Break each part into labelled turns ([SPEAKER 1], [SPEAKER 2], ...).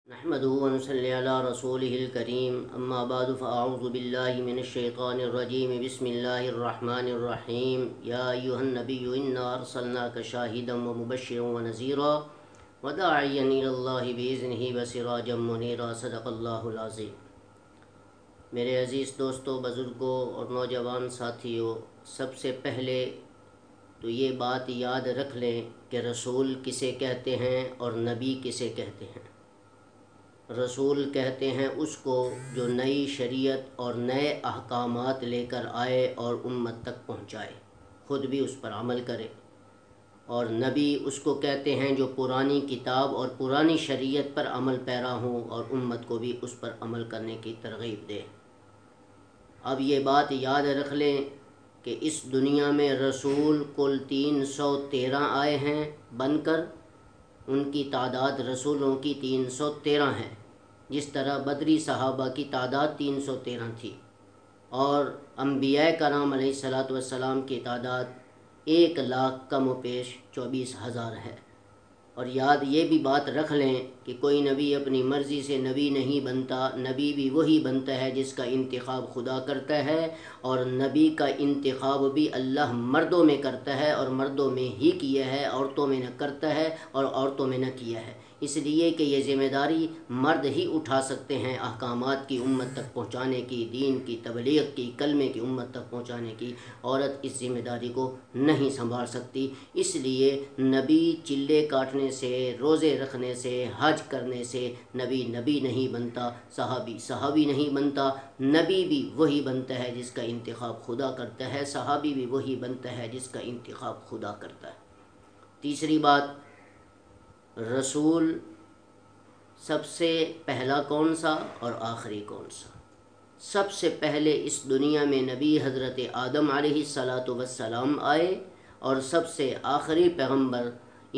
[SPEAKER 1] نحمده ونصلي على رسوله الكريم اما بعد فاعوذ بالله من الشيطان الرجيم بسم الله الرحمن الرحيم يا ايها النبي انا ارسلناك شاهدا ومبشرا ونذيرا وداعيا الى الله باذنه وسراجا منيرا صدق الله العظيم۔ میرے عزیز دوستو، بزرگوں اور نوجوان ساتھیوں، سب سے پہلے تو یہ بات یاد رکھ لیں کہ رسول کسے کہتے ہیں اور نبی کسے کہتے ہیں۔ رسول کہتے ہیں اس کو جو نئی شریعت اور نئے احکامات لے کر آئے اور امت تک پہنچائے، خود بھی اس پر عمل کرے، اور نبی اس کو کہتے ہیں جو پرانی کتاب اور پرانی شریعت پر عمل پیرا ہوں اور امت کو بھی اس پر عمل کرنے کی ترغیب دے۔ اب یہ بات یاد رکھ لیں کہ اس دنیا میں رسول کل 313 آئے ہیں بن کر، ان کی تعداد رسولوں کی 313 ہے، جس طرح بدری صحابہ کی تعداد 313 تھی، اور انبیاء کرام علیہ السلام کی تعداد 1,00,000 کم و پیش 24,000 ہے۔ اور یاد یہ بھی بات رکھ لیں کہ کوئی نبی اپنی مرضی سے نبی نہیں بنتا، نبی بھی وہی بنتا ہے جس کا انتخاب خدا کرتا ہے، اور نبی کا انتخاب بھی اللہ مردوں میں کرتا ہے، اور مردوں میں ہی کیا ہے، عورتوں میں نہ کرتا ہے اور عورتوں میں نہ کیا ہے، اس لیے کہ یہ ذمہ داری مرد ہی اٹھا سکتے ہیں احکامات کی امت تک پہنچانے کی، دین کی تبلیغ کی، کلمے کی امت تک پہنچانے کی۔ عورت اس ذمہ داری کو نہیں سنبھال سکتی، اس لیے نبی چلے کاٹنے سے، روزے رکھنے سے، حج کرنے سے نبی نہیں بنتا، صحابی نہیں بنتا۔ نبی بھی وہی بنتا ہے جس کا انتخاب خدا کرتا ہے، صحابی بھی وہی بنتا ہے جس کا انتخاب خدا کرتا ہے۔ تیسری بات، رسول سب سے پہلا کون سا اور آخری کون سا؟ سب سے پہلے اس دنیا میں نبی حضرت آدم علیہ السلام آئے، اور سب سے آخری پیغمبر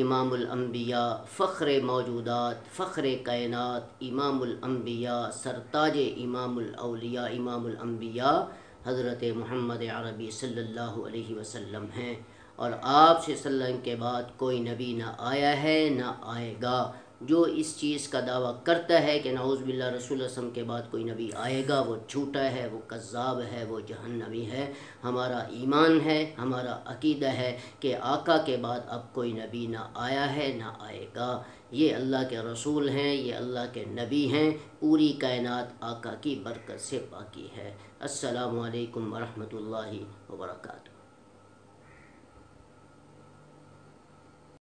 [SPEAKER 1] امام الانبیاء، فخر موجودات، فخر کائنات، امام الانبیاء، سرتاج امام الاولیاء، امام الانبیاء حضرت محمد عربی صلی اللہ علیہ وسلم ہیں، اور آپ سے صلی اللہ علیہ وسلم کے بعد کوئی نبی نہ آیا ہے نہ آئے گا۔ جو اس چیز کا دعویٰ کرتا ہے کہ نعوذ باللہ رسول اللہ صلی اللہ علیہ وسلم کے بعد کوئی نبی آئے گا، وہ جھوٹا ہے، وہ کذاب ہے، وہ جہنمی ہے۔ ہمارا ایمان ہے، ہمارا عقیدہ ہے کہ آقا کے بعد اب کوئی نبی نہ آیا ہے نہ آئے گا۔ یہ اللہ کے رسول ہیں، یہ اللہ کے نبی ہیں، پوری کائنات آقا کی برکت سے باقی ہے۔ السلام علیکم ورحمۃ اللہ وبرکاتہ۔